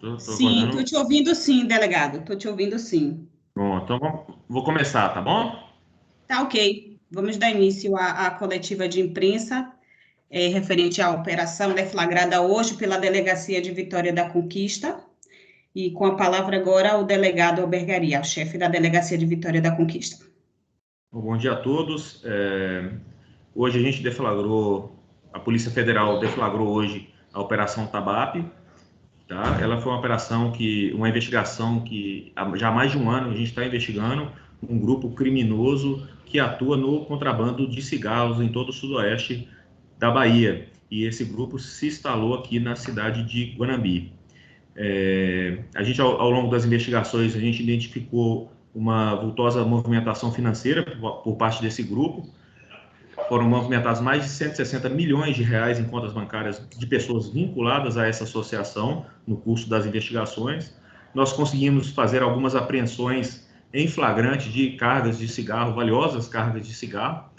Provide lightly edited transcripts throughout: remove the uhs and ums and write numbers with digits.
Tô Sim, acordando. estou te ouvindo sim, delegado. Estou te ouvindo sim. Pronto, então vou começar, tá bom? Tá ok. Vamos dar início à coletiva de imprensa referente à operação deflagrada hoje pela Delegacia de Vitória da Conquista. E com a palavra agora o delegado Albergaria, o chefe da Delegacia de Vitória da Conquista. Bom dia a todos. Hoje a gente deflagrou, a Polícia Federal deflagrou hoje a Operação TABAP, tá? Ela foi uma investigação que já há mais de um ano a gente está investigando um grupo criminoso que atua no contrabando de cigarros em todo o sudoeste da Bahia. E esse grupo se instalou aqui na cidade de Guanambi. A gente, ao longo das investigações, a gente identificou uma vultosa movimentação financeira por parte desse grupo. Foram movimentados mais de 160 milhões de reais em contas bancárias de pessoas vinculadas a essa associação no curso das investigações. Nós conseguimos fazer algumas apreensões em flagrante de cargas de cigarro, valiosas cargas de cigarro,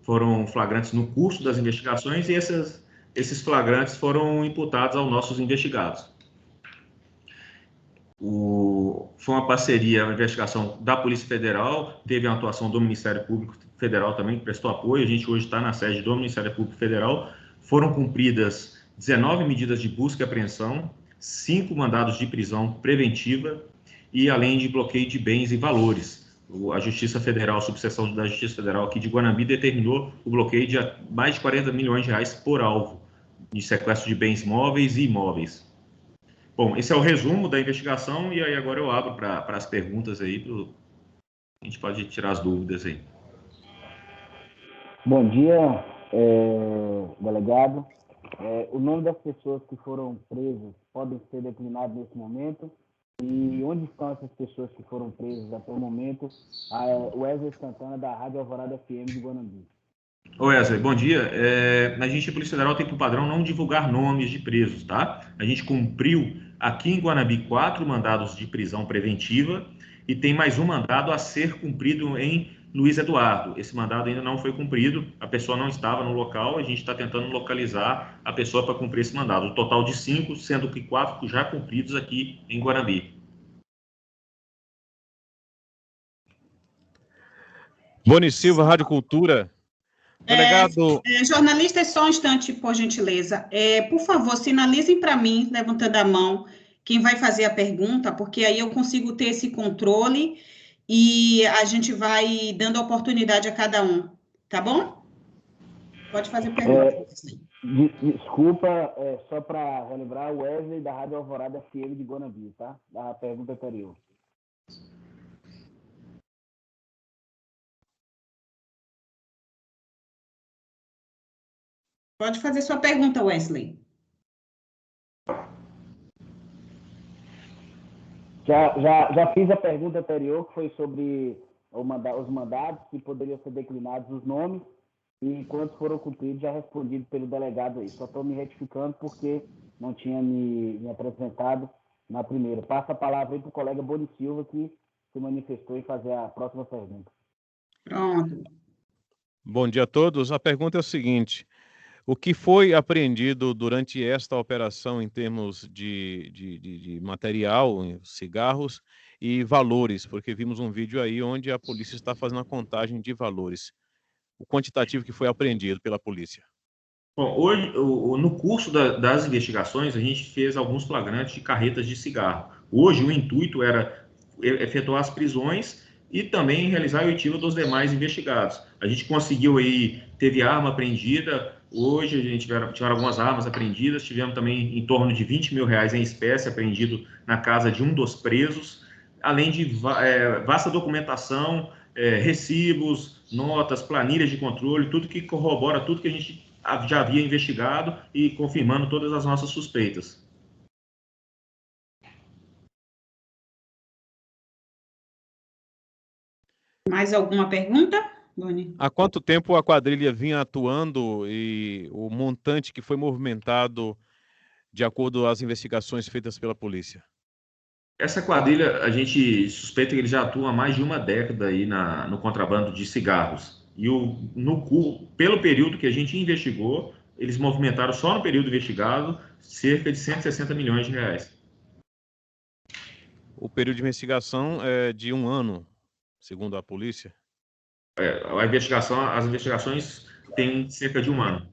foram flagrantes no curso das investigações e esses flagrantes foram imputados aos nossos investigados. Foi uma parceria, uma investigação da Polícia Federal, teve a atuação do Ministério Público Federal também, que prestou apoio. A gente hoje está na sede do Ministério Público Federal. Foram cumpridas 19 medidas de busca e apreensão, 5 mandados de prisão preventiva e além de bloqueio de bens e valores. A Justiça Federal, a subseção da Justiça Federal aqui de Guanambi, determinou o bloqueio de mais de 40 milhões de reais por alvo de sequestro de bens móveis e imóveis. Bom, esse é o resumo da investigação e aí agora eu abro para as perguntas aí, a gente pode tirar as dúvidas aí. Bom dia, delegado. O nome das pessoas que foram presas podem ser declinados nesse momento? E onde estão essas pessoas que foram presas até o momento? Wesley Santana, da Rádio Alvorada FM de Guanambi. Wesley, bom dia. A gente, a Polícia Federal, tem por padrão não divulgar nomes de presos, tá? A gente cumpriu aqui em Guanambi 4 mandados de prisão preventiva e tem mais um mandado a ser cumprido em Luiz Eduardo. Esse mandado ainda não foi cumprido, a pessoa não estava no local, a gente está tentando localizar a pessoa para cumprir esse mandado. O total de 5, sendo que 4 já cumpridos aqui em Guanambi. Boni Silva, Rádio Cultura. Delegado... jornalistas, só um instante, por gentileza. Por favor, sinalizem para mim, levantando a mão, quem vai fazer a pergunta, porque aí eu consigo ter esse controle e a gente vai dando oportunidade a cada um, tá bom? Pode fazer pergunta. Desculpa, só para relembrar, o Wesley da Rádio Alvorada FM de Guanambi, tá? Da pergunta anterior. Pode fazer sua pergunta, Wesley. Já fiz a pergunta anterior, que foi sobre os mandados, que poderiam ser declinados os nomes, e quantos foram cumpridos, já respondido pelo delegado aí. Só estou me retificando porque não tinha me apresentado na primeira. Passa a palavra aí para o colega Boni Silva, que se manifestou em fazer a próxima pergunta. Pronto. Bom dia a todos. A pergunta é o seguinte: o que foi apreendido durante esta operação em termos de material, cigarros e valores? Porque vimos um vídeo aí onde a polícia está fazendo a contagem de valores. O quantitativo que foi apreendido pela polícia. Bom, hoje, no curso das investigações, a gente fez alguns flagrantes de carretas de cigarro. Hoje, o intuito era efetuar as prisões e também realizar a oitiva dos demais investigados. A gente conseguiu aí, teve arma apreendida, hoje a gente tiveram algumas armas apreendidas, tivemos também em torno de 20 mil reais em espécie apreendido na casa de um dos presos, além de vasta documentação, recibos, notas, planilhas de controle, tudo que corrobora tudo que a gente já havia investigado e confirmando todas as nossas suspeitas. Mais alguma pergunta, Boni? Há quanto tempo a quadrilha vinha atuando e o montante que foi movimentado de acordo com as investigações feitas pela polícia? Essa quadrilha, a gente suspeita que ele já atua há mais de uma década aí no contrabando de cigarros. E pelo período que a gente investigou, eles movimentaram só no período investigado cerca de 160 milhões de reais. O período de investigação é de 1 ano, segundo a polícia. As investigações têm cerca de 1 ano.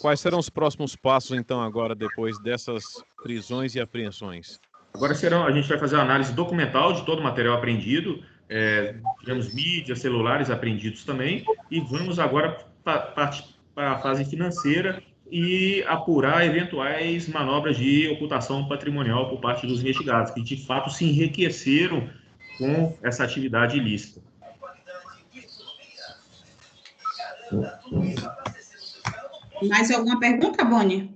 Quais serão os próximos passos, então, agora, depois dessas prisões e apreensões? Agora a gente vai fazer a análise documental de todo o material apreendido, tivemos mídias, celulares apreendidos também, e vamos agora partir para a fase financeira e apurar eventuais manobras de ocultação patrimonial por parte dos investigados, que de fato se enriqueceram com essa atividade ilícita. Mais alguma pergunta, Boni?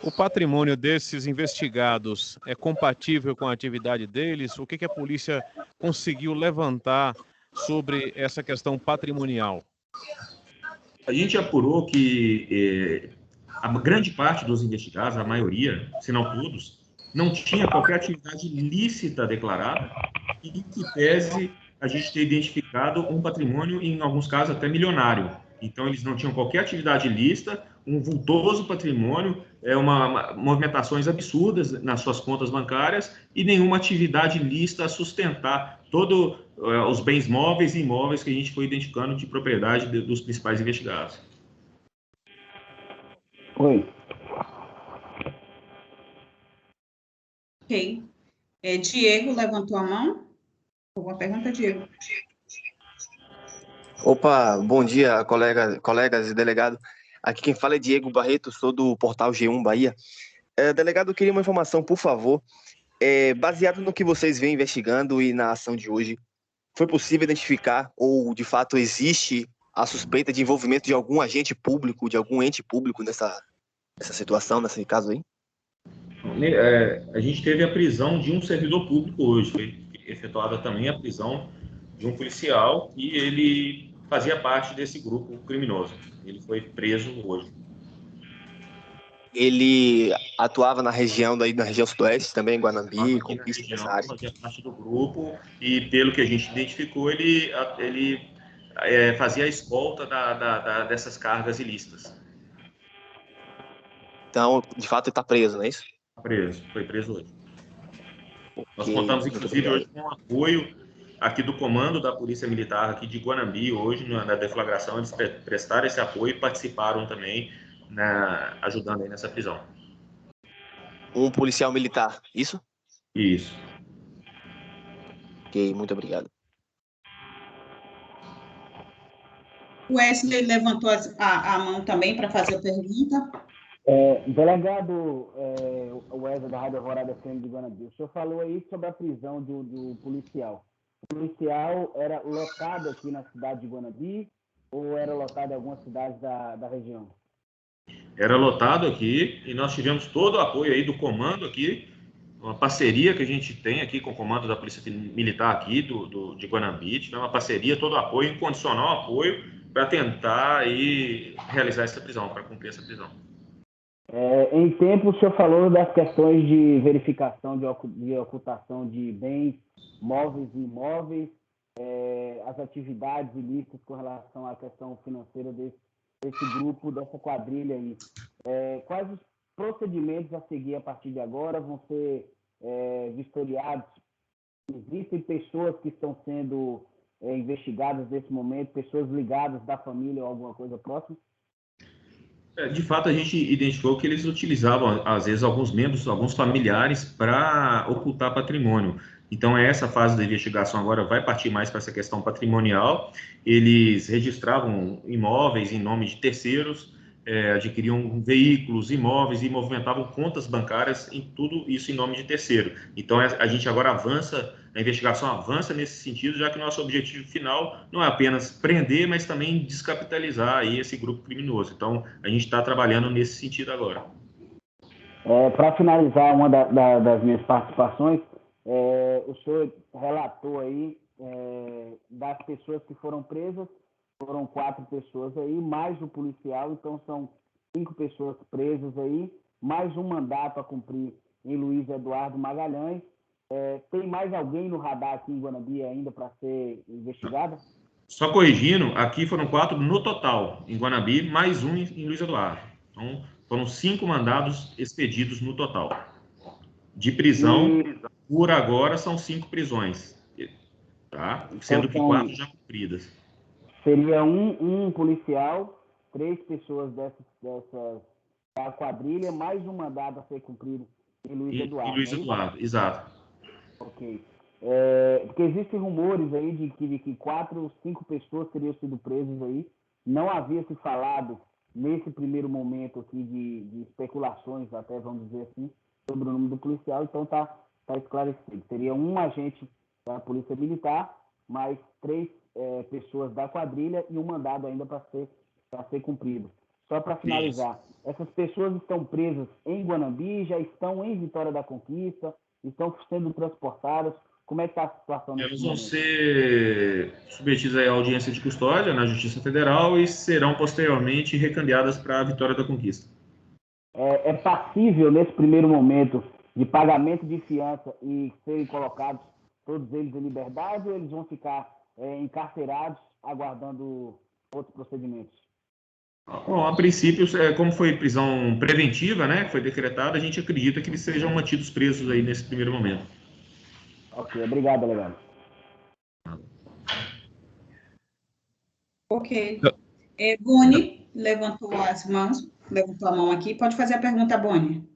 O patrimônio desses investigados é compatível com a atividade deles? O que a polícia conseguiu levantar sobre essa questão patrimonial? A gente apurou que a grande parte dos investigados, a maioria, se não todos, não tinha qualquer atividade ilícita declarada e, em que pese, a gente ter identificado um patrimônio, em alguns casos, até milionário. Então, eles não tinham qualquer atividade ilícita, um vultoso patrimônio, movimentações absurdas nas suas contas bancárias e nenhuma atividade ilícita a sustentar todos os bens móveis e imóveis que a gente foi identificando de propriedade dos principais investigados. Oi. Ok. Diego levantou a mão. Alguma pergunta, Diego? Opa, bom dia, colegas e delegado. Aqui quem fala é Diego Barreto, sou do portal G1 Bahia. Delegado, eu queria uma informação, por favor. Baseado no que vocês vêm investigando e na ação de hoje, foi possível identificar ou, de fato, existe a suspeita de envolvimento de algum agente público, de algum ente público nessa situação, nesse caso aí? A gente teve a prisão de um servidor público hoje. Foi efetuada também a prisão de um policial e ele fazia parte desse grupo criminoso. Ele foi preso hoje. Ele atuava na região sudoeste também, Guanambi, Conquista, nessa área. Fazia parte do grupo e, pelo que a gente identificou, ele fazia a escolta dessas cargas ilícitas. Então, de fato, ele está preso, não é isso? Foi preso hoje. Nós contamos, inclusive, hoje com o apoio aqui do comando da Polícia Militar aqui de Guanambi, hoje, na deflagração, eles prestaram esse apoio e participaram também, ajudando aí nessa prisão. Um policial militar, isso? Isso. Ok, muito obrigado. O Wesley levantou a mão também para fazer a pergunta. Delegado Wesley da Rádio Alvorada FM de Guanambi, o senhor falou aí sobre a prisão do policial. O policial era lotado aqui na cidade de Guanambi ou era lotado em algumas cidades da região? Era lotado aqui e nós tivemos todo o apoio aí do comando aqui, uma parceria que a gente tem aqui com o comando da Polícia Militar aqui de Guanambi, tivemos uma parceria, todo o apoio, incondicional apoio para tentar aí realizar essa prisão, para cumprir essa prisão. Em tempo, o senhor falou das questões de verificação de ocultação de bens móveis e imóveis, as atividades ilícitas com relação à questão financeira desse grupo, dessa quadrilha aí. Quais os procedimentos a seguir a partir de agora vão ser vistoriados? Existem pessoas que estão sendo investigadas nesse momento, pessoas ligadas da família ou alguma coisa próxima? De fato, a gente identificou que eles utilizavam, às vezes, alguns membros, alguns familiares para ocultar patrimônio. Então, essa fase da investigação agora vai partir mais para essa questão patrimonial. Eles registravam imóveis em nome de terceiros, adquiriam veículos, imóveis e movimentavam contas bancárias, em tudo isso em nome de terceiro. Então, a gente agora avança, a investigação avança nesse sentido, já que nosso objetivo final não é apenas prender, mas também descapitalizar aí esse grupo criminoso. Então, a gente está trabalhando nesse sentido agora. Para finalizar uma das minhas participações, o senhor relatou aí das pessoas que foram presas, foram 4 pessoas aí, mais o policial, então são 5 pessoas presas aí, mais um mandato a cumprir em Luiz Eduardo Magalhães. Tem mais alguém no radar aqui em Guanambi ainda para ser investigado? Só corrigindo, aqui foram 4 no total, em Guanambi, mais um em Luiz Eduardo. Então, Foram 5 mandados expedidos no total. De prisão, por agora, são 5 prisões, tá? Sendo que 4 já cumpridas. Seria um policial, 3 pessoas dessas da quadrilha, mais um mandado a ser cumprido em Luiz Eduardo. E Luiz Eduardo, exato. Ok. Porque existem rumores aí de que 4, 5 pessoas teriam sido presas aí. Não havia se falado nesse primeiro momento aqui de especulações, até vamos dizer assim, sobre o nome do policial, então está esclarecido. Seria um agente da Polícia Militar, mais 3 pessoas da quadrilha e um mandado ainda para ser cumprido. Só para finalizar, essas pessoas estão presas em Guanambi, já estão em Vitória da Conquista, estão sendo transportadas. Como é que está a situação nesse Elas momento? vão ser submetidas à audiência de custódia na Justiça Federal e serão posteriormente recaminhadas para a Vitória da Conquista. É passível, nesse primeiro momento, de pagamento de fiança e serem colocados todos eles em liberdade, ou eles vão ficar encarcerados aguardando outros procedimentos? Bom, a princípio, como foi prisão preventiva, né, que foi decretada, a gente acredita que eles sejam mantidos presos aí nesse primeiro momento. Ok, obrigado, delegado. Ok. Boni levantou a mão aqui. Pode fazer a pergunta, Boni.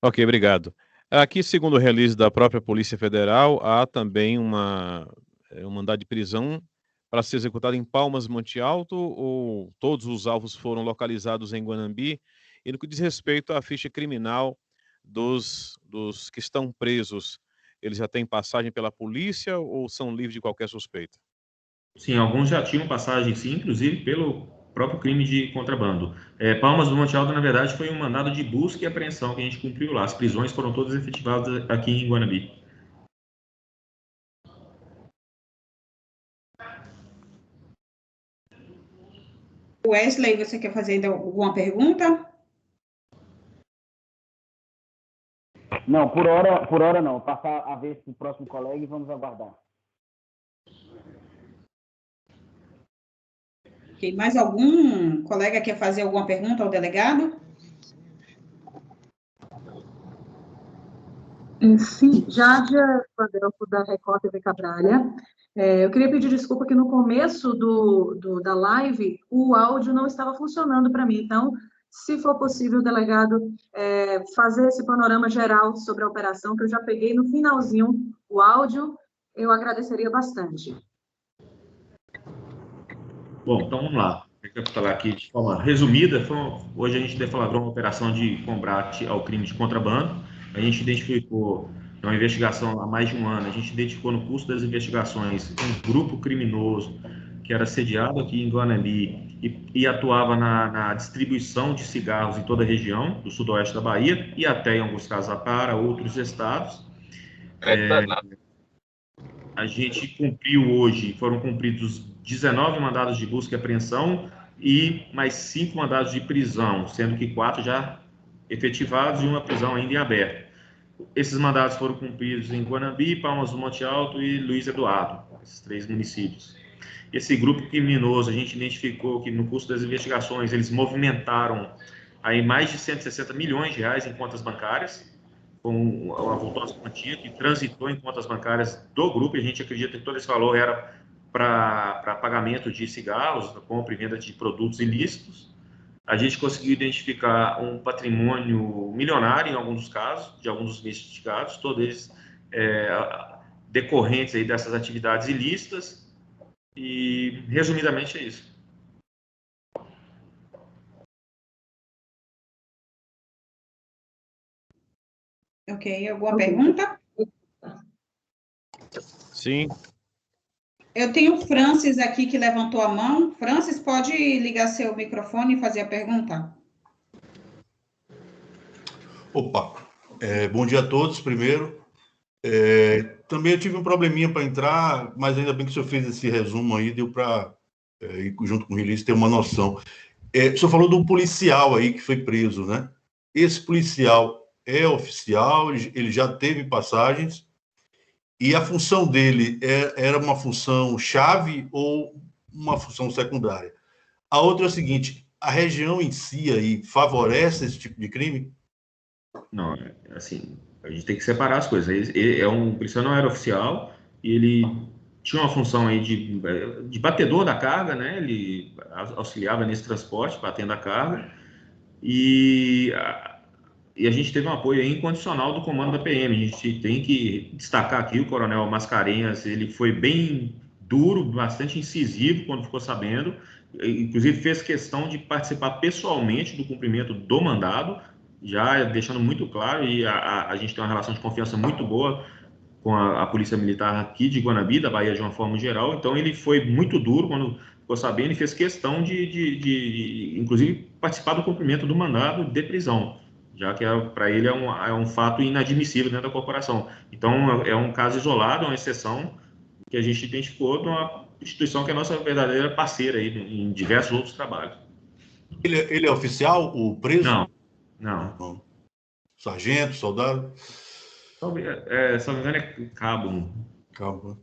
Ok, obrigado. Aqui, segundo o release da própria Polícia Federal, há também um mandado de prisão para ser executado em Palmas, Monte Alto, ou todos os alvos foram localizados em Guanambi? E no que diz respeito à ficha criminal dos que estão presos, eles já têm passagem pela polícia ou são livres de qualquer suspeita? Sim, alguns já tinham passagem, sim, inclusive pelo próprio crime de contrabando. Palmas do Monte Alto, na verdade, foi um mandado de busca e apreensão que a gente cumpriu lá. As prisões foram todas efetivadas aqui em Guanambi. Wesley, você quer fazer ainda alguma pergunta? Não, por hora não. Passar a vez para o próximo colega e vamos aguardar. Ok, mais algum colega quer fazer alguma pergunta ao delegado? Sim, Jádia Padelco, da Record TV Cabralha. Eu queria pedir desculpa que no começo da live o áudio não estava funcionando para mim. Então, se for possível, delegado, fazer esse panorama geral sobre a operação, que eu já peguei no finalzinho o áudio, eu agradeceria bastante. Bom, então vamos lá. Eu vou falar aqui de forma resumida. Hoje a gente deflagrou uma operação de combate ao crime de contrabando. A gente identificou, uma investigação há mais de um ano, a gente identificou no curso das investigações um grupo criminoso que era sediado aqui em Guanambi e atuava na distribuição de cigarros em toda a região do sudoeste da Bahia e até, em alguns casos, para outros estados. A gente cumpriu hoje, foram cumpridos 19 mandados de busca e apreensão e mais 5 mandados de prisão, sendo que 4 já efetivados e uma prisão ainda em aberto. Esses mandados foram cumpridos em Guanambi, Palmas do Monte Alto e Luiz Eduardo, esses 3 municípios. Esse grupo criminoso, a gente identificou que no curso das investigações eles movimentaram aí mais de 160 milhões de reais em contas bancárias, com uma vultosa quantia que transitou em contas bancárias do grupo, e a gente acredita que todo esse valor era para pagamento de cigarros, compra e venda de produtos ilícitos. A gente conseguiu identificar um patrimônio milionário em alguns dos casos, de alguns dos investigados, todos eles decorrentes aí dessas atividades ilícitas, e resumidamente é isso. Ok, alguma pergunta? Sim. Eu tenho o Francis aqui que levantou a mão. Francis, pode ligar seu microfone e fazer a pergunta? Opa, bom dia a todos, primeiro. Também eu tive um probleminha para entrar, mas ainda bem que o senhor fez esse resumo aí, deu para, junto com o release, ter uma noção. O senhor falou de um policial aí que foi preso, né? Esse policial é oficial, ele já teve passagens, e a função dele era uma função chave ou uma função secundária? A outra é o seguinte, a região em si aí favorece esse tipo de crime? Não, assim, a gente tem que separar as coisas. Ele o policial não era oficial e ele tinha uma função aí de batedor da carga, né? Ele auxiliava nesse transporte, batendo a carga. E a gente teve um apoio aí incondicional do comando da PM. A gente tem que destacar aqui o coronel Mascarenhas, ele foi bem duro, bastante incisivo quando ficou sabendo, inclusive fez questão de participar pessoalmente do cumprimento do mandado, já deixando muito claro, e a gente tem uma relação de confiança muito boa com a Polícia Militar aqui de Guanabi, da Bahia de uma forma geral, então ele foi muito duro quando ficou sabendo e fez questão inclusive, participar do cumprimento do mandado de prisão, já que para ele é um fato inadmissível dentro da corporação. Então, é um caso isolado, é uma exceção que a gente identificou de uma instituição que é a nossa verdadeira parceira aí em diversos outros trabalhos. Ele é oficial, o preso? Não. Sargento, soldado? Se não me engano, é cabo. Calma.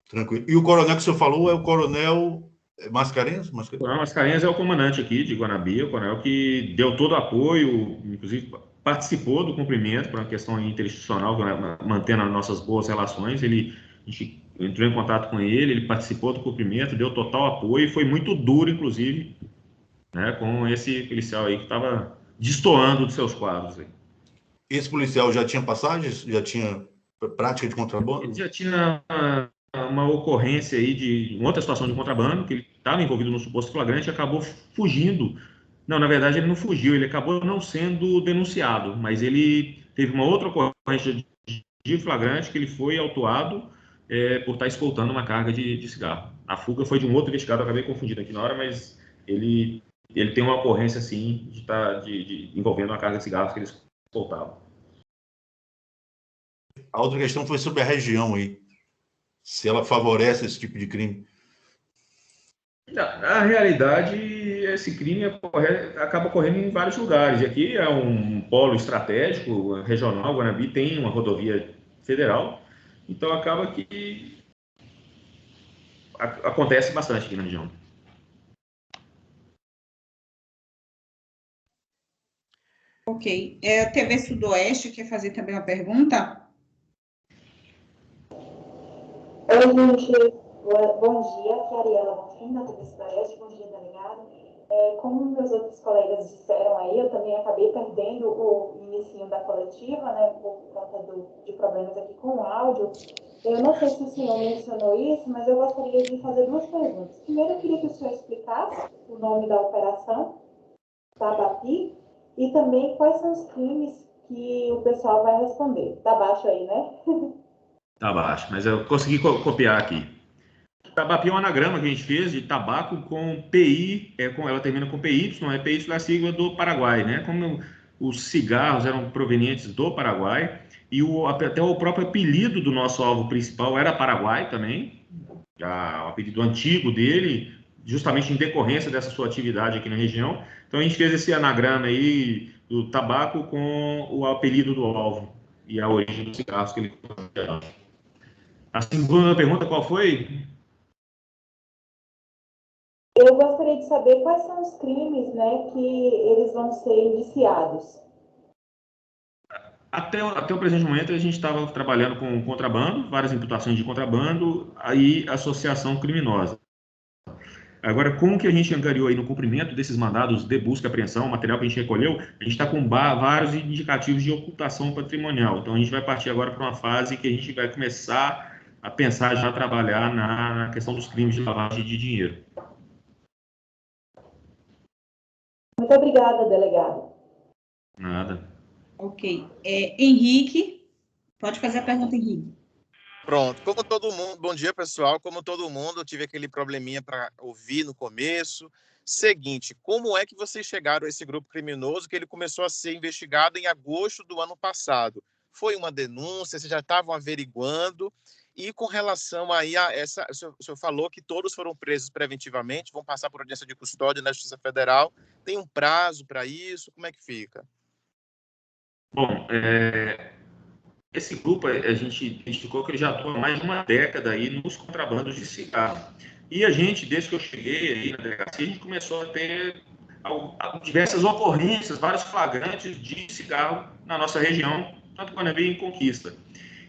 Tranquilo. E o coronel que o senhor falou é o coronel Mascarenhas? O coronel Mascarenhas é o comandante aqui de Guanabi, o coronel que deu todo o apoio, inclusive participou do cumprimento por uma questão interinstitucional, mantendo as nossas boas relações. A gente entrou em contato com ele participou do cumprimento, deu total apoio e foi muito duro, inclusive, né, com esse policial aí que estava destoando dos seus quadros aí. Esse policial já tinha passagens? Já tinha prática de contrabando? Ele já tinha uma ocorrência aí de uma outra situação de contrabando, que ele estava envolvido no suposto flagrante e acabou fugindo. Não, na verdade, ele não fugiu, ele acabou não sendo denunciado, mas ele teve uma outra ocorrência de flagrante que ele foi autuado por estar escoltando uma carga de cigarro. A fuga foi de um outro investigado, eu acabei confundindo aqui na hora, mas ele tem uma ocorrência, assim, envolvendo uma carga de cigarros que ele escoltava. A outra questão foi sobre a região aí, se ela favorece esse tipo de crime. Na realidade, esse crime acaba ocorrendo em vários lugares. E aqui é um polo estratégico, regional. Guanabi tem uma rodovia federal, então acaba que acontece bastante aqui na região. Ok. A TV Sudoeste quer fazer também uma pergunta? Oi, gente. Bom dia. Aqui é a Ariela Bonfim, da TV Sudoeste. Bom dia, delegado. Como meus outros colegas disseram aí, eu também acabei perdendo o início da coletiva, né, por conta de problemas aqui com o áudio. Eu não sei se o senhor mencionou isso, mas eu gostaria de fazer duas perguntas. Primeiro, eu queria que o senhor explicasse o nome da operação, Tabapi, e também quais são os crimes que o pessoal vai responder. Tá baixo aí, né? Tá baixo, mas eu consegui copiar aqui. Tabapi é um anagrama que a gente fez de tabaco com PI, ela termina com PY, PY é a sigla do Paraguai, né? Como os cigarros eram provenientes do Paraguai, e até o próprio apelido do nosso alvo principal era Paraguai também, o apelido antigo dele, justamente em decorrência dessa sua atividade aqui na região. Então a gente fez esse anagrama aí do tabaco com o apelido do alvo e a origem dos cigarros que ele considerava. A segunda pergunta, qual foi? Eu gostaria de saber quais são os crimes, né, que eles vão ser indiciados. Até o presente momento, a gente estava trabalhando com contrabando, várias imputações de contrabando, aí associação criminosa. Agora, como que a gente angariou aí no cumprimento desses mandados de busca e apreensão, o material que a gente recolheu, a gente está com vários indicativos de ocultação patrimonial. Então, a gente vai partir agora para uma fase que a gente vai começar a pensar, já a trabalhar na questão dos crimes de lavagem de dinheiro. Muito obrigada, delegado. Nada. Ok. Henrique, pode fazer a pergunta, Henrique. Pronto. Como todo mundo, bom dia, pessoal. Como todo mundo, eu tive aquele probleminha para ouvir no começo. Seguinte, como é que vocês chegaram a esse grupo criminoso que ele começou a ser investigado em agosto do ano passado? Foi uma denúncia? Vocês já estavam averiguando? E com relação aí a essa, o senhor falou que todos foram presos preventivamente, vão passar por audiência de custódia na Justiça Federal. Tem um prazo para isso? Como é que fica? Bom, esse grupo, a gente identificou que ele já atua há mais de uma década aí nos contrabandos de cigarro. E a gente, desde que eu cheguei aí na delegacia, a gente começou a ter diversas ocorrências, vários flagrantes de cigarro na nossa região, tanto Guanambi em Conquista.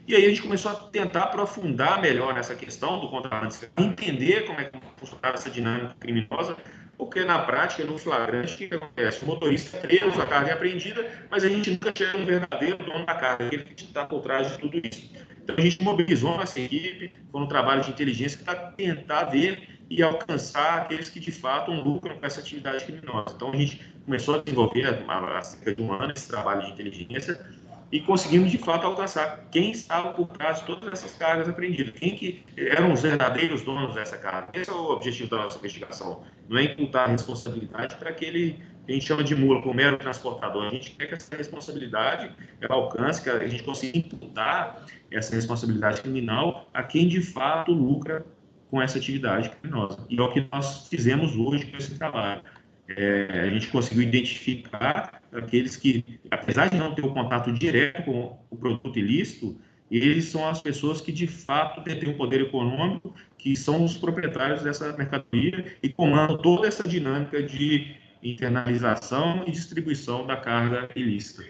E aí a gente começou a tentar aprofundar melhor nessa questão do contrabando de cigarro, entender como é que funcionava essa dinâmica criminosa, porque na prática, no flagrante, o que acontece? O motorista é preso, a carga é apreendida, mas a gente nunca chega no verdadeiro dono da carga, aquele que está por trás de tudo isso. Então a gente mobilizou nossa equipe, foi um trabalho de inteligência que está tentar ver e alcançar aqueles que de fato lucram com essa atividade criminosa. Então a gente começou a desenvolver há cerca de um ano esse trabalho de inteligência e conseguimos de fato alcançar quem estava por trás de todas essas cargas apreendidas, quem que eram os verdadeiros donos dessa carga. Esse é o objetivo da nossa investigação, não é imputar a responsabilidade para aquele que a gente chama de mula, como mero transportador. A gente quer que essa responsabilidade ela alcance, que a gente consiga imputar essa responsabilidade criminal a quem de fato lucra com essa atividade criminosa. E é o que nós fizemos hoje com esse trabalho. A gente conseguiu identificar aqueles que, apesar de não ter o contato direto com o produto ilícito, eles são as pessoas que, de fato, detêm o poder econômico, que são os proprietários dessa mercadoria e comandam toda essa dinâmica de internalização e distribuição da carga ilícita.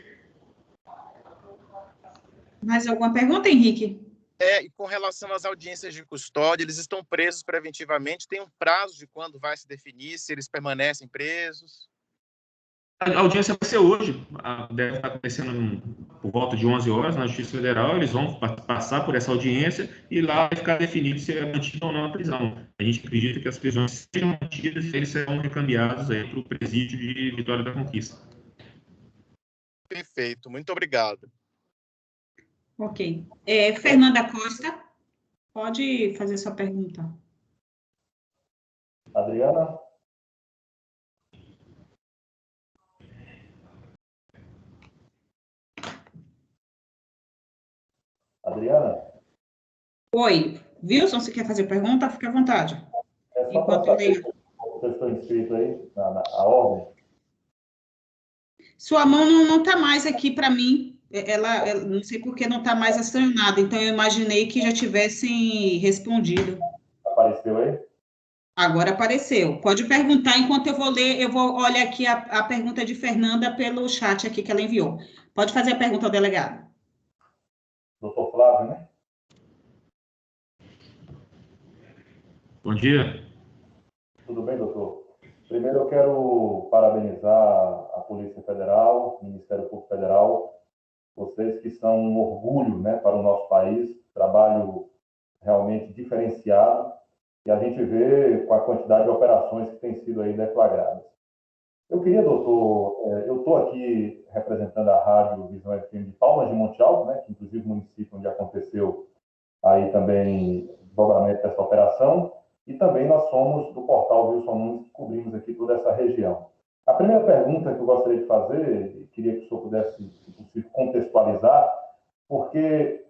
Mais alguma pergunta, Henrique? E com relação às audiências de custódia, eles estão presos preventivamente? Tem um prazo de quando vai se definir se eles permanecem presos? A audiência vai ser hoje, deve estar acontecendo por volta de 11 horas na Justiça Federal. Eles vão passar por essa audiência e lá vai ficar definido se é mantido ou não a prisão. A gente acredita que as prisões sejam mantidas e eles serão recambiados para o presídio de Vitória da Conquista. Perfeito, muito obrigado. Ok. Fernanda Costa, pode fazer sua pergunta. Adriana? Adriana? Oi. Wilson, você quer fazer pergunta? Fique à vontade. É só para saber se vocês estão inscritos aí na ordem. Sua mão não está mais aqui para mim. Ela não sei por que não está mais acionada, então eu imaginei que já tivessem respondido. Apareceu aí? Agora apareceu. Pode perguntar enquanto eu vou ler. Eu vou olhar aqui a pergunta de Fernanda pelo chat aqui que ela enviou. Pode fazer a pergunta ao delegado. Doutor Flávio, né? Bom dia. Tudo bem, doutor? Primeiro eu quero parabenizar a Polícia Federal, o Ministério Público Federal, vocês que são um orgulho, né, para o nosso país, trabalho realmente diferenciado, e a gente vê com a quantidade de operações que têm sido aí deflagradas. Eu queria, doutor, eu estou aqui representando a Rádio Visão FM de Palmas de Monte Alto, né, que inclusive o município onde aconteceu aí também o desdobramento dessa operação, e também nós somos do portal Wilson Nunes, que cobrimos aqui toda essa região. A primeira pergunta que eu gostaria de fazer, queria que o senhor pudesse, se possível, contextualizar, porque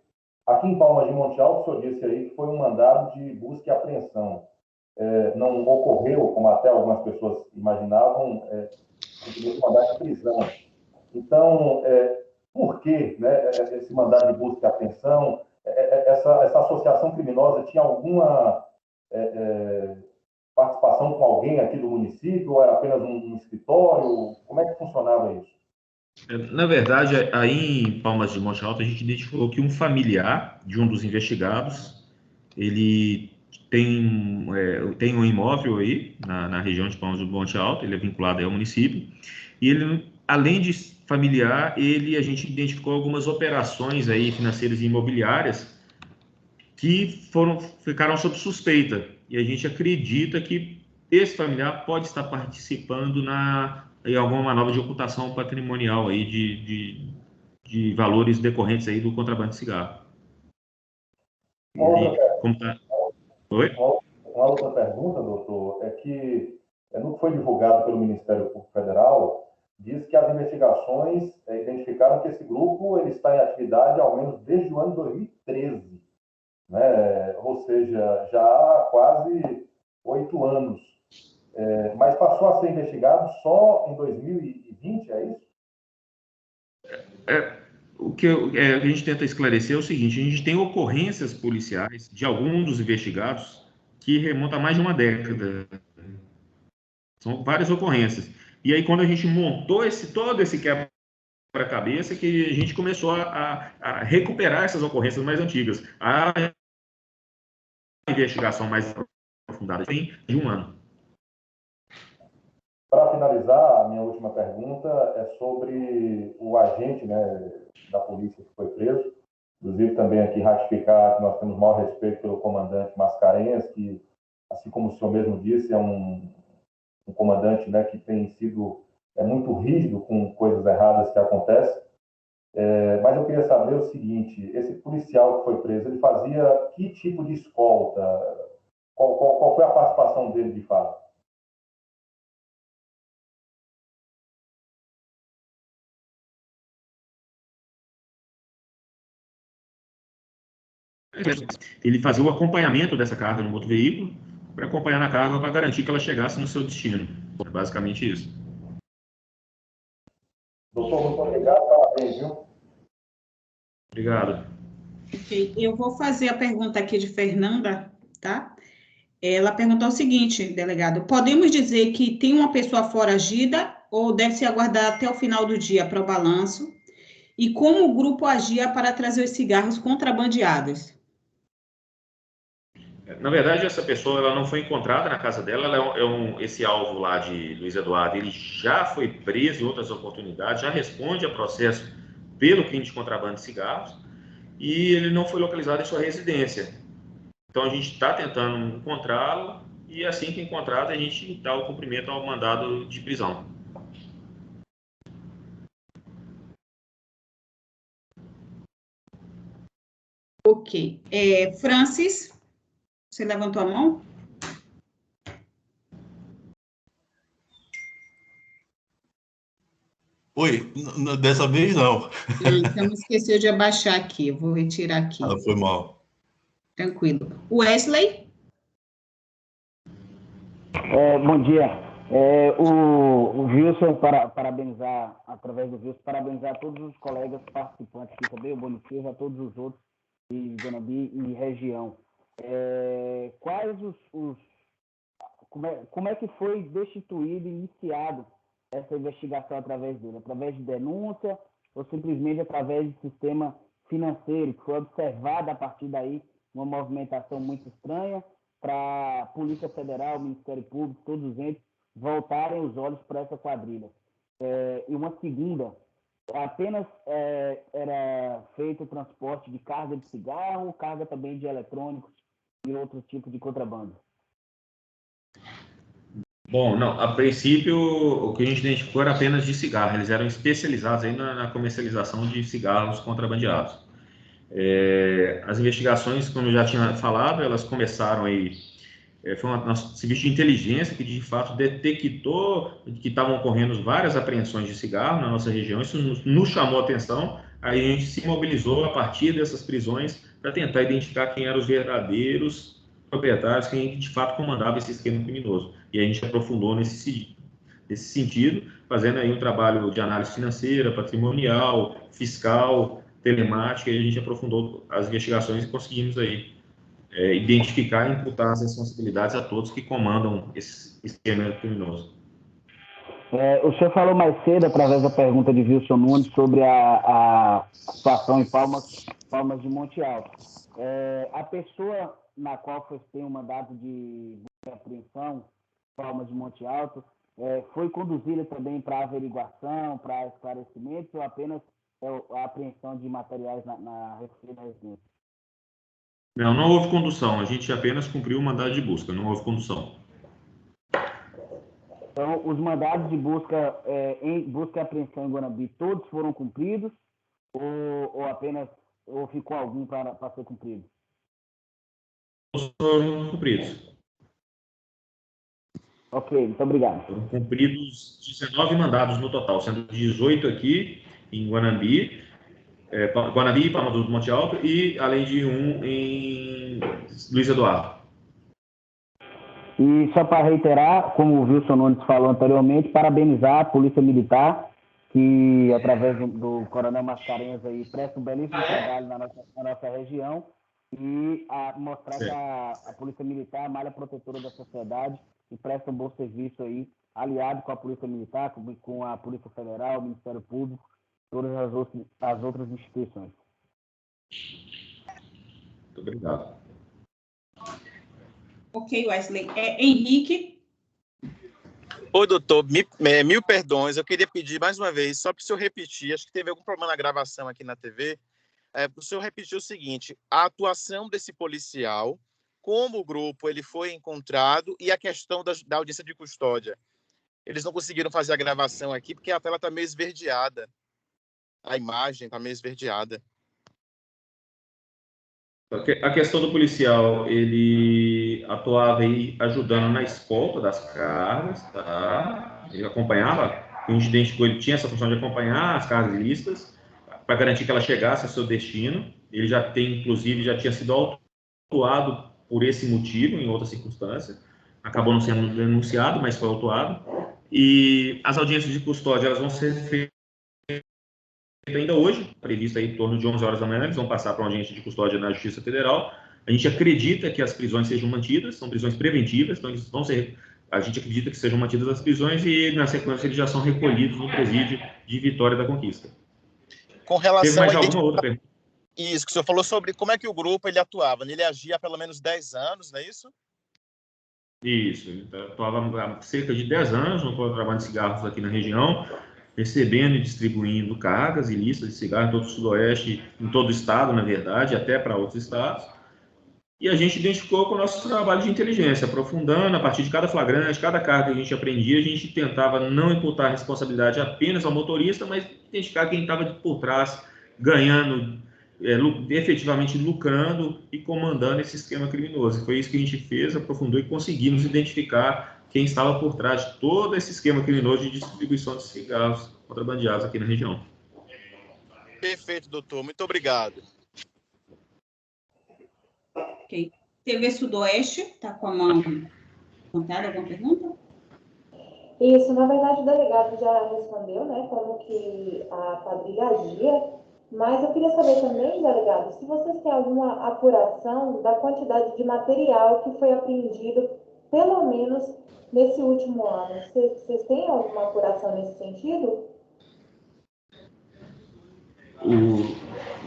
aqui em Palmas de Monte Alto, o senhor disse aí que foi um mandado de busca e apreensão. Não ocorreu, como até algumas pessoas imaginavam, um mandado de prisão. Então, por que, né, esse mandado de busca e apreensão? Essa associação criminosa tinha alguma participação com alguém aqui do município, ou era apenas um escritório? Como é que funcionava isso? Na verdade, aí em Palmas de Monte Alto, a gente identificou que um familiar de um dos investigados, ele tem um imóvel aí na região de Palmas de Monte Alto, ele é vinculado aí ao município, e ele, além de familiar, a gente identificou algumas operações aí financeiras e imobiliárias que ficaram sob suspeita, e a gente acredita que esse familiar pode estar participando em alguma manobra de ocultação patrimonial aí de valores decorrentes aí do contrabando de cigarro. Oi? Uma outra pergunta, doutor, é que no que foi divulgado pelo Ministério Público Federal, diz que as investigações identificaram que esse grupo ele está em atividade ao menos desde o ano 2013. Né? Ou seja, já há quase 8 anos. Mas passou a ser investigado só em 2020, é isso? O que a gente tenta esclarecer é o seguinte: a gente tem ocorrências policiais de algum dos investigados que remontam a mais de uma década. São várias ocorrências. E aí, quando a gente montou todo esse quebra-cabeça, que a gente começou a recuperar essas ocorrências mais antigas. A investigação mais aprofundada tem de 1 ano. Para finalizar, a minha última pergunta é sobre o agente, né, da polícia que foi preso. Inclusive, também aqui ratificar que nós temos maior respeito pelo comandante Mascarenhas, que, assim como o senhor mesmo disse, é um comandante, né, que tem sido muito rígido com coisas erradas que acontecem. Mas eu queria saber o seguinte: esse policial que foi preso, ele fazia que tipo de escolta? Qual foi a participação dele de fato? Ele fazia o acompanhamento dessa carga no outro veículo, para acompanhar na carga para garantir que ela chegasse no seu destino. É basicamente isso. Doutor, muito obrigado. Parabéns, viu? Obrigado. Ok, eu vou fazer a pergunta aqui de Fernanda, tá? Ela perguntou o seguinte, delegado: podemos dizer que tem uma pessoa foragida ou deve-se aguardar até o final do dia para o balanço? E como o grupo agia para trazer os cigarros contrabandeados? Na verdade, essa pessoa ela não foi encontrada na casa dela. Ela esse alvo lá de Luiz Eduardo, ele já foi preso em outras oportunidades, já responde a processo pelo crime de contrabando de cigarros, e ele não foi localizado em sua residência. Então, a gente está tentando encontrá-lo, e assim que encontrado, a gente dá o cumprimento ao mandado de prisão. Ok. Francis, você levantou a mão? Oi, dessa vez não. Então, esqueceu de abaixar aqui. Eu vou retirar aqui. Ah, foi mal. Tranquilo. Wesley? Bom dia. O Wilson, parabenizar, através do Wilson, parabenizar todos os colegas participantes aqui também, o Bonifício, a todos os outros de Guanabi e região. Quais como é que foi destituído e iniciado essa investigação através dele? Através de denúncia ou simplesmente através de sistema financeiro, que foi observada a partir daí uma movimentação muito estranha para a Polícia Federal, Ministério Público, todos os entes voltarem os olhos para essa quadrilha? E uma segunda, apenas era feito o transporte de carga de cigarro, carga também de eletrônicos e outros tipos de contrabando? Bom, não, a princípio, o que a gente identificou era apenas de cigarro. Eles eram especializados aí na comercialização de cigarros contrabandeados. As investigações, como eu já tinha falado, elas começaram aí, foi um serviço de inteligência que, de fato, detectou que estavam ocorrendo várias apreensões de cigarro na nossa região. Isso nos chamou a atenção, aí a gente se mobilizou a partir dessas prisões para tentar identificar quem eram os verdadeiros proprietários, quem de fato comandava esse esquema criminoso. E a gente aprofundou nesse sentido, fazendo aí um trabalho de análise financeira, patrimonial, fiscal, telemática, e a gente aprofundou as investigações e conseguimos aí identificar e imputar as responsabilidades a todos que comandam esse esquema criminoso. O senhor falou mais cedo, através da pergunta de Wilson Nunes, sobre a situação em Palmas de Monte Alto. A pessoa na qual tem um mandado de apreensão, Palmas de Monte Alto, foi conduzida também para averiguação, para esclarecimento, ou apenas a apreensão de materiais na referida residência? Não houve condução, a gente apenas cumpriu o mandado de busca, não houve condução. Então, os mandados de busca e apreensão em Guanabi, todos foram cumpridos, ou ficou algum para ser cumprido? Todos foram cumpridos. Ok, muito obrigado. Foram cumpridos 19 mandados no total, sendo 18 aqui em Guanabi, Guanabi e Palmas do Monte Alto, e além de um em Luiz Eduardo. E só para reiterar, como o Wilson Nunes falou anteriormente, parabenizar a Polícia Militar, que através do Coronel Mascarenhas aí presta um belíssimo trabalho na nossa região, e mostrar que a Polícia Militar é a malha protetora da sociedade e presta um bom serviço aí aliado com a Polícia Militar, com a Polícia Federal, o Ministério Público, todas as outras instituições. Muito obrigado. Ok, Wesley. Henrique? Oi, doutor, mil perdões, eu queria pedir mais uma vez, só para o senhor repetir, acho que teve algum problema na gravação aqui na TV, para o senhor repetir o seguinte: a atuação desse policial, como o grupo ele foi encontrado e a questão da audiência de custódia. Eles não conseguiram fazer a gravação aqui porque a tela está meio esverdeada, a imagem está meio esverdeada. A questão do policial, ele atuava aí ajudando na escolta das cargas, tá? Ele acompanhava, o identificou, ele tinha essa função de acompanhar as cargas ilícitas para garantir que ela chegasse ao seu destino. Ele inclusive, já tinha sido autuado por esse motivo, em outra circunstância. Acabou não sendo denunciado, mas foi autuado. E as audiências de custódia, elas vão ser feitas ainda hoje, previsto aí em torno de 11 horas da manhã, eles vão passar para uma audiência de custódia na Justiça Federal. A gente acredita que as prisões sejam mantidas, são prisões preventivas, então eles vão ser, a gente acredita que sejam mantidas as prisões e, na sequência, eles já são recolhidos no presídio de Vitória da Conquista. Com relação Teve mais alguma outra pergunta? Isso, que o senhor falou sobre como é que o grupo ele atuava, ele agia há pelo menos 10 anos, não é isso? Isso, ele atuava há cerca de 10 anos no contrabando de cigarros aqui na região, recebendo e distribuindo cargas ilícitas de cigarro em todo o Sudoeste, em todo o estado, na verdade, até para outros estados. E a gente identificou com o nosso trabalho de inteligência, aprofundando a partir de cada flagrante, cada carga que a gente aprendia, a gente tentava não imputar a responsabilidade apenas ao motorista, mas identificar quem estava por trás, ganhando, efetivamente lucrando e comandando esse esquema criminoso. E foi isso que a gente fez, aprofundou e conseguimos identificar quem estava por trás de todo esse esquema criminoso de distribuição de cigarros contrabandeados aqui na região. Perfeito, doutor. Muito obrigado. Ok. TV Sudoeste, está com a mão levantada, alguma pergunta? Isso, na verdade o delegado já respondeu, né, como que a quadrilha agia, mas eu queria saber também, delegado, se vocês têm alguma apuração da quantidade de material que foi apreendido, pelo menos nesse último ano. Vocês têm alguma apuração nesse sentido?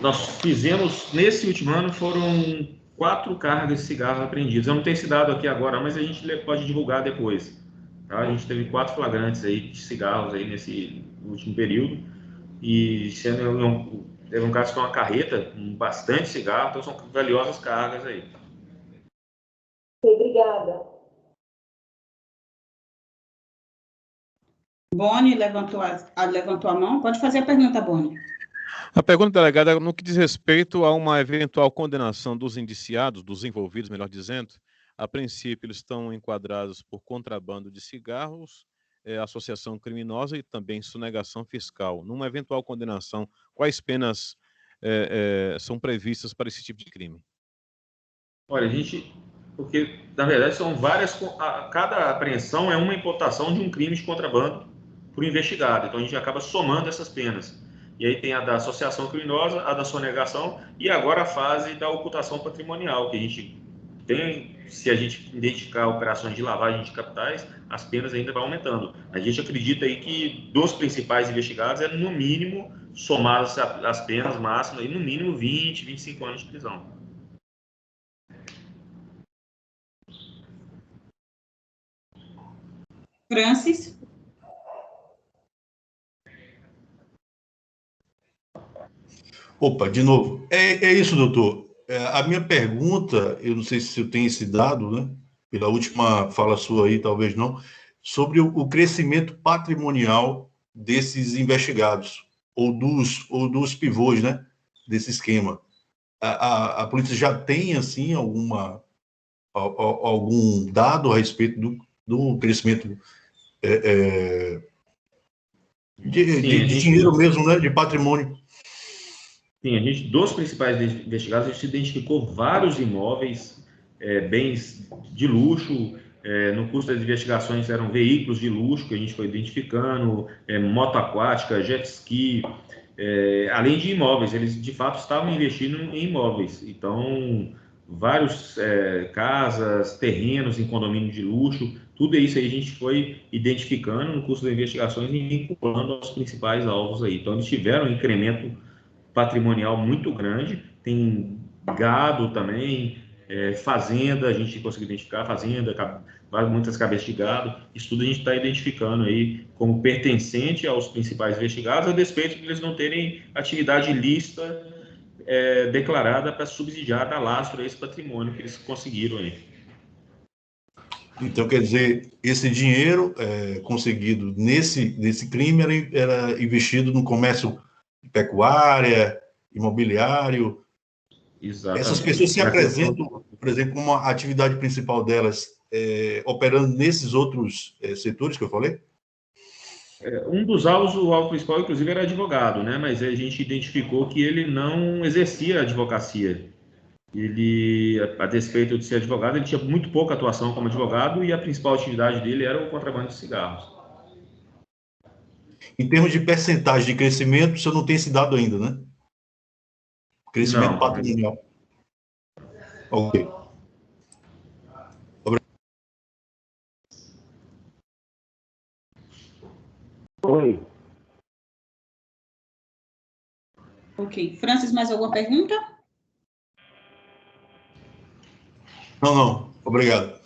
Nós fizemos, nesse último ano, foram 4 cargas de cigarros apreendidos. Eu não tenho esse dado aqui agora, mas a gente pode divulgar depois. Tá? A gente teve 4 flagrantes aí de cigarros aí nesse último período. E teve um caso com uma carreta com bastante cigarro, então são valiosas cargas aí. Obrigada. Boni levantou a mão. Pode fazer a pergunta, Boni. A pergunta, delegada, no que diz respeito a uma eventual condenação dos indiciados, dos envolvidos, melhor dizendo, a princípio eles estão enquadrados por contrabando de cigarros, associação criminosa e também sonegação fiscal. Numa eventual condenação, quais penas são previstas para esse tipo de crime? Olha, porque na verdade são várias, cada apreensão é uma imputação de um crime de contrabando por investigado, então a gente acaba somando essas penas. E aí tem a da associação criminosa, a da sonegação e agora a fase da ocultação patrimonial, que a gente tem, se a gente identificar operações de lavagem de capitais, as penas ainda vão aumentando. A gente acredita aí que dos principais investigados é no mínimo, somadas as penas máximas, aí no mínimo 20, 25 anos de prisão. Francis? Opa, de novo. É isso, doutor. A minha pergunta, eu não sei se eu tenho esse dado, né? Pela última fala sua aí, talvez não, sobre o crescimento patrimonial desses investigados, ou dos pivôs, né? Desse esquema. A polícia já tem, assim, algum dado a respeito do crescimento de dinheiro mesmo, né? De patrimônio. Sim, dos principais investigados, a gente identificou vários imóveis, bens de luxo. No curso das investigações eram veículos de luxo que a gente foi identificando, moto aquática, jet ski, além de imóveis. Eles, de fato, estavam investindo em imóveis. Então, vários casas, terrenos em condomínio de luxo, tudo isso aí a gente foi identificando no curso de investigações e vinculando aos principais alvos aí. Então, eles tiveram um incremento patrimonial muito grande, tem gado também, fazenda, a gente conseguiu identificar, fazenda, muitas cabeças de gado, isso tudo a gente está identificando aí como pertencente aos principais investigados, a despeito de eles não terem atividade ilícita declarada para subsidiar da lastro esse patrimônio que eles conseguiram aí. Então, quer dizer, esse dinheiro conseguido nesse crime era investido no comércio de pecuária, imobiliário. Exatamente. Essas pessoas se apresentam, por exemplo, como a atividade principal delas operando nesses outros setores que eu falei? Um dos alvos, o alvo principal, inclusive, era advogado, né? Mas a gente identificou que ele não exercia advocacia. Ele, a despeito de ser advogado, ele tinha muito pouca atuação como advogado e a principal atividade dele era o contrabando de cigarros. Em termos de percentagem de crescimento, você não tem esse dado ainda, né? Crescimento patrimonial. Ok. Oi. Ok. Francis, mais alguma pergunta? Não. Obrigado.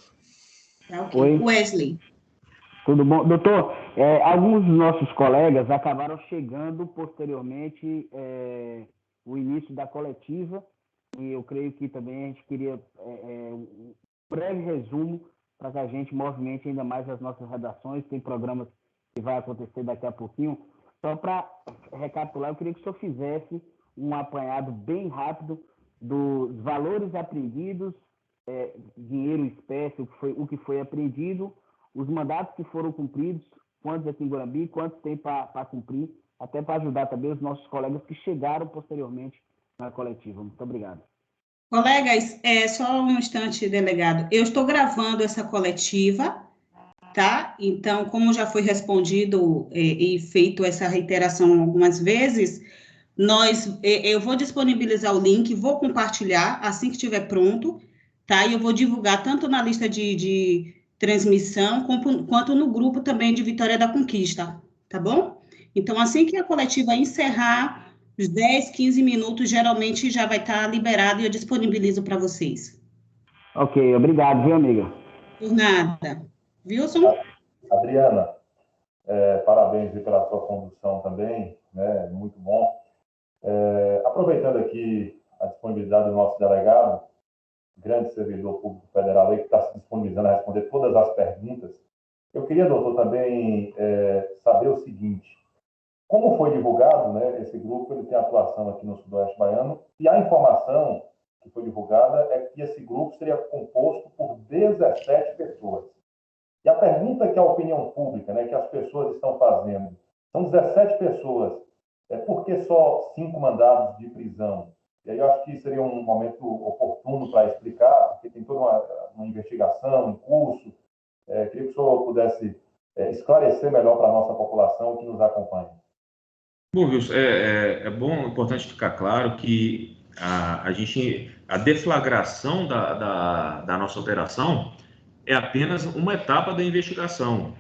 Tá, ok. Oi. Wesley. Tudo bom? Doutor, alguns dos nossos colegas acabaram chegando posteriormente o início da coletiva, e eu creio que também a gente queria um breve resumo para que a gente movimente ainda mais as nossas redações. Tem programas que vai acontecer daqui a pouquinho. Só para recapitular, eu queria que o senhor fizesse um apanhado bem rápido dos valores apreendidos, dinheiro em espécie, o que foi apreendido, os mandatos que foram cumpridos, quantos aqui em Guarambi, quantos tem para cumprir, até para ajudar também os nossos colegas que chegaram posteriormente na coletiva. Muito obrigado. Colegas, só um instante, delegado. Eu estou gravando essa coletiva, tá? Então, como já foi respondido e feito essa reiteração algumas vezes, eu vou disponibilizar o link, vou compartilhar assim que estiver pronto, tá? E eu vou divulgar tanto na lista de transmissão, quanto no grupo também de Vitória da Conquista, tá bom? Então, assim que a coletiva encerrar, os 10, 15 minutos, geralmente já vai estar liberado e eu disponibilizo para vocês. Ok, obrigado, viu, amiga? Por nada. Wilson? Adriana, parabéns pela sua condução também, né? Muito bom. Aproveitando aqui a disponibilidade do nosso delegado, grande servidor público federal aí, que está se disponibilizando a responder todas as perguntas, eu queria, doutor, também saber o seguinte: como foi divulgado, né, esse grupo ele tem atuação aqui no Sudoeste Baiano, e a informação que foi divulgada é que esse grupo seria composto por 17 pessoas. E a pergunta que a opinião pública, né, que as pessoas estão fazendo, são 17 pessoas, por que só 5 mandados de prisão? E aí eu acho que seria um momento oportuno para explicar, porque tem toda uma investigação em curso. Queria que o senhor pudesse esclarecer melhor para a nossa população que nos acompanha. Bom, Wilson, importante ficar claro que a deflagração da nossa operação é apenas uma etapa da investigação.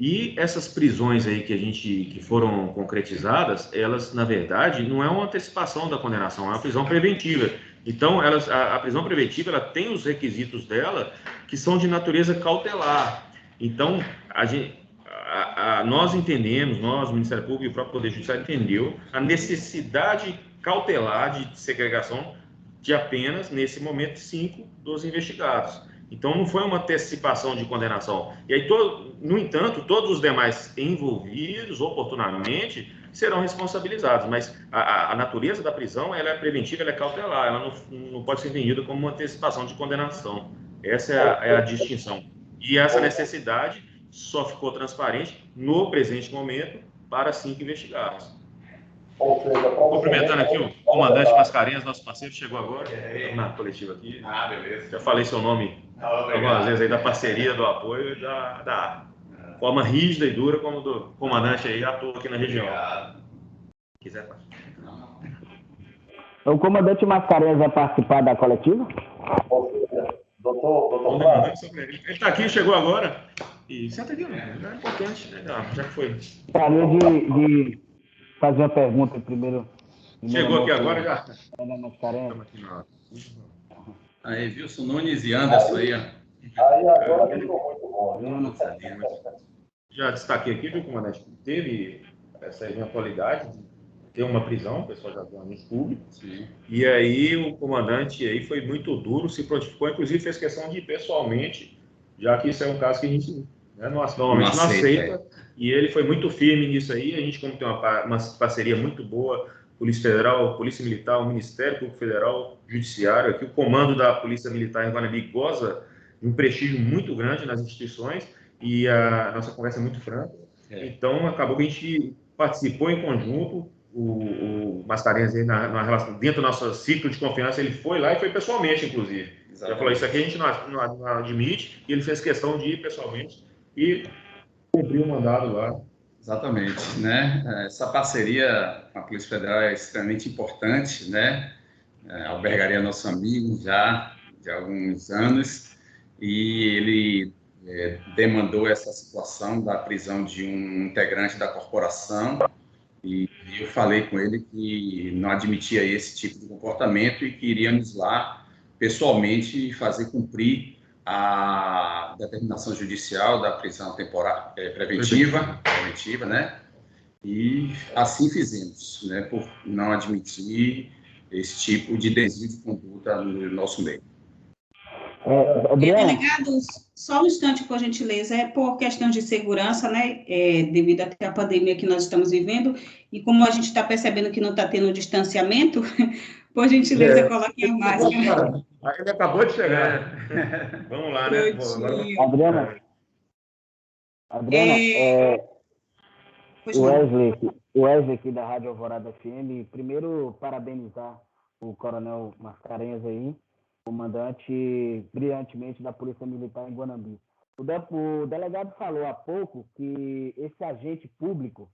E essas prisões aí que foram concretizadas, elas, na verdade, não é uma antecipação da condenação, é uma prisão preventiva. Então, a prisão preventiva ela tem os requisitos dela que são de natureza cautelar. Então, nós entendemos, o Ministério Público e o próprio Poder Judiciário entendeu a necessidade cautelar de segregação de apenas, nesse momento, 5 dos investigados. Então, não foi uma antecipação de condenação. E aí, no entanto, todos os demais envolvidos, oportunamente, serão responsabilizados. Mas a natureza da prisão ela é preventiva, ela é cautelar, ela não pode ser entendida como uma antecipação de condenação. Essa é a distinção. E essa necessidade só ficou transparente no presente momento para 5 investigados. Ou seja, cumprimentando aqui o comandante Mascarenhas, nosso parceiro, chegou agora na coletiva aqui. Beleza. Já falei seu nome algumas vezes aí da parceria, do apoio e da forma rígida e dura como do comandante aí atua aqui na região. Quiser. O comandante Mascarenhas vai participar da coletiva? Ou seja, doutor Flávio, Ele está aqui, chegou agora. E senta aqui, é importante, né? Já que foi. Gostaria de fazer uma pergunta primeiro. Chegou aqui agora já. Ana Mascarenhas. Aí, Wilson Nunes e Anderson aí, ó. Aí agora ficou muito bom, viu? Já destaquei aqui, viu, comandante? Teve essa eventualidade de ter uma prisão, o pessoal já viu anúncio público. Sim. E aí o comandante aí foi muito duro, se prontificou, inclusive fez questão de ir pessoalmente, já que isso é um caso que a gente, né, normalmente não aceita. E ele foi muito firme nisso aí. A gente, como tem uma parceria muito boa, Polícia Federal, Polícia Militar, o Ministério Público Federal, Judiciário, aqui o comando da Polícia Militar em Guanambi goza de um prestígio muito grande nas instituições, e a nossa conversa é muito franca. Então, acabou que a gente participou em conjunto, o Mascarenhas, na relação, dentro do nosso ciclo de confiança, ele foi lá e foi pessoalmente, inclusive. Exatamente. Já falou, isso aqui a gente não admite, e ele fez questão de ir pessoalmente e cumpriu o mandado lá. Exatamente, né? Essa parceria com a Polícia Federal é extremamente importante, né? Albergaria nosso amigo já de alguns anos, e ele demandou essa situação da prisão de um integrante da corporação, e eu falei com ele que não admitia esse tipo de comportamento e que iríamos lá pessoalmente fazer cumprir a determinação judicial da prisão temporária preventiva, né? E assim fizemos, né? Por não admitir esse tipo de desvio de conduta no nosso meio. Delegado, só um instante, por gentileza, é por questão de segurança, né, devido até a pandemia que nós estamos vivendo, e como a gente está percebendo que não está tendo distanciamento, por gentileza, coloque a máscara. Ele acabou de chegar. Vamos lá, né? Adriana, o Wesley aqui da Rádio Alvorada FM, primeiro parabenizar o Coronel Mascarenhas aí, comandante brilhantemente da Polícia Militar em Guanambi. O delegado falou há pouco que esse agente público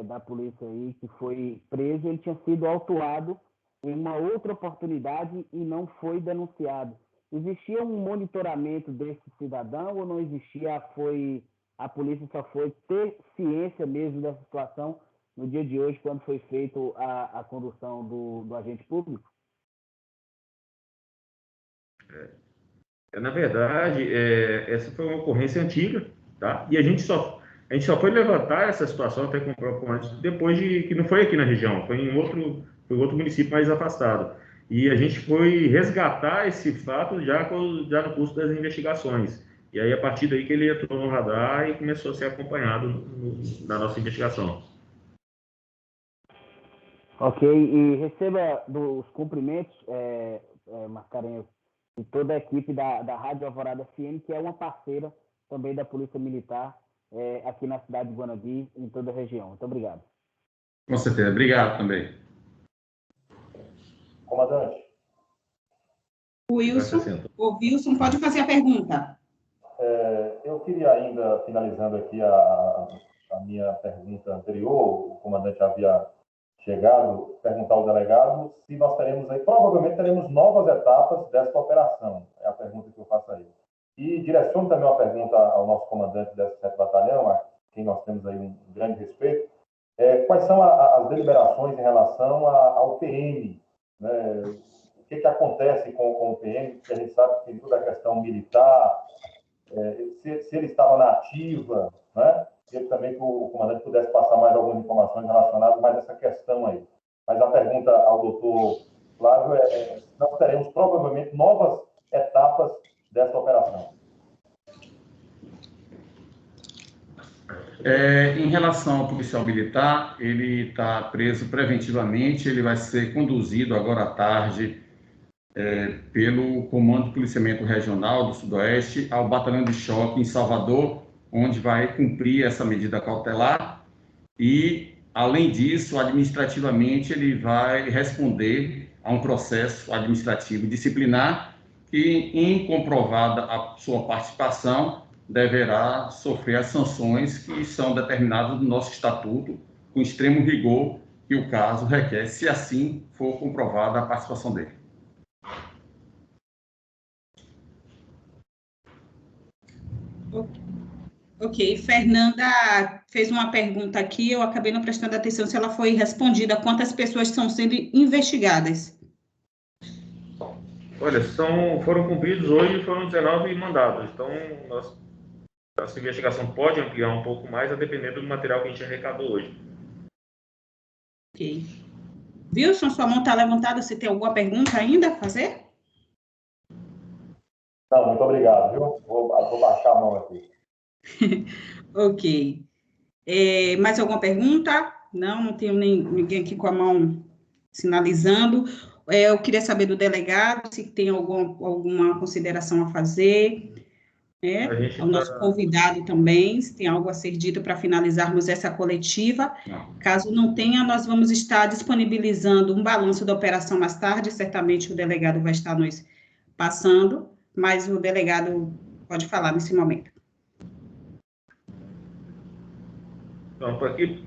da polícia aí, que foi preso, ele tinha sido autuado em uma outra oportunidade e não foi denunciado. Existia um monitoramento desse cidadão ou não existia? A polícia só foi ter ciência mesmo dessa situação no dia de hoje, quando foi feita a condução do agente público? Na verdade, essa foi uma ocorrência antiga, tá? E a gente só foi levantar essa situação até com o próprio comandante depois de que não foi aqui na região, foi em outro município mais afastado. E a gente foi resgatar esse fato já no curso das investigações. E aí, a partir daí que ele entrou no radar e começou a ser acompanhado na nossa investigação. Ok, e receba os cumprimentos, Mascarenhas, de toda a equipe da Rádio Alvorada FM, que é uma parceira também da Polícia Militar aqui na cidade de Guanambi, em toda a região. Muito obrigado. Com certeza, obrigado também. Comandante. O Wilson pode fazer a pergunta. Eu queria ainda, finalizando aqui a minha pergunta anterior, o comandante havia chegado, perguntar ao delegado se nós provavelmente teremos novas etapas dessa operação. É a pergunta que eu faço a ele. E direciono também uma pergunta ao nosso comandante desse 7º Batalhão, a quem nós temos aí um grande respeito. Quais são as deliberações em relação ao PM? Né? O que acontece com o PM? Porque a gente sabe que tem toda a questão militar, se ele estava na ativa, né? Queria também que o comandante pudesse passar mais algumas informações relacionadas mais a essa questão aí. Mas a pergunta ao doutor Flávio nós teremos provavelmente novas etapas dessa operação. Em relação ao policial militar, ele está preso preventivamente, ele vai ser conduzido agora à tarde pelo Comando de Policiamento Regional do Sudoeste ao Batalhão de Choque em Salvador, onde vai cumprir essa medida cautelar e, além disso, administrativamente, ele vai responder a um processo administrativo disciplinar que, em comprovada a sua participação, deverá sofrer as sanções que são determinadas no nosso estatuto, com extremo rigor que o caso requer, se assim for comprovada a participação dele. Ok, Fernanda fez uma pergunta aqui, eu acabei não prestando atenção se ela foi respondida. Quantas pessoas estão sendo investigadas? Olha, foram cumpridos hoje, foram 19 mandados. Então, nossa investigação pode ampliar um pouco mais, a depender do material que a gente arrecadou hoje. Ok. Wilson, sua mão está levantada, você tem alguma pergunta ainda a fazer? Não, muito obrigado, viu? Vou baixar a mão aqui. Ok. Mais alguma pergunta? Não tenho ninguém aqui com a mão sinalizando. Eu queria saber do delegado, se tem alguma consideração a fazer. Ao nosso convidado também, se tem algo a ser dito para finalizarmos essa coletiva. Caso não tenha, nós vamos estar disponibilizando um balanço da operação mais tarde, certamente o delegado vai estar nos passando, mas o delegado pode falar nesse momento. Então,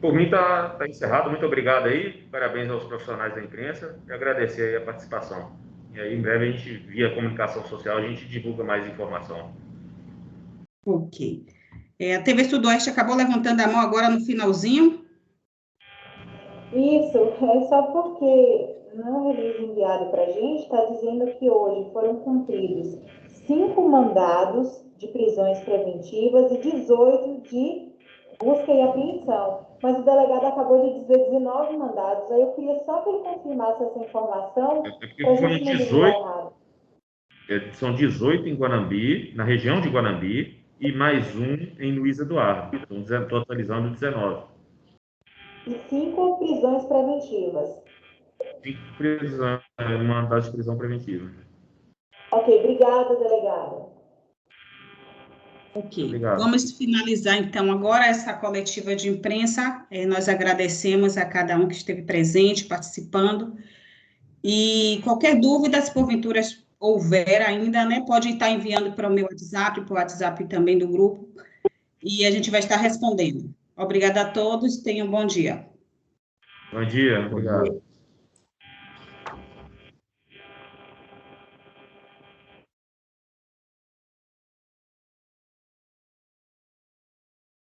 por mim está encerrado. Muito obrigado aí, parabéns aos profissionais da imprensa e agradecer aí a participação. E aí, em breve, a gente, via comunicação social, a gente divulga mais informação. Ok. A TV Sudoeste acabou levantando a mão agora no finalzinho. Isso, é só porque no release enviado para a gente está dizendo que hoje foram cumpridos 5 mandados de prisões preventivas e 18 de busca e apreensão. Mas o delegado acabou de dizer 19 mandados. Aí eu queria só que ele confirmasse essa informação para a gente não divulgar errado. São 18 em Guanambi, na região de Guanambi, e mais um em Luiz Eduardo. Então, totalizando 19. E 5 prisões preventivas. 5 prisões, mandados de prisão preventiva. Ok, obrigada, delegado. Ok, obrigado. Vamos finalizar, então, agora essa coletiva de imprensa. Nós agradecemos a cada um que esteve presente, participando, e qualquer dúvida, se porventura houver ainda, né, pode estar enviando para o meu WhatsApp, para o WhatsApp também do grupo, e a gente vai estar respondendo. Obrigada a todos, tenham um bom dia. Bom dia, obrigado.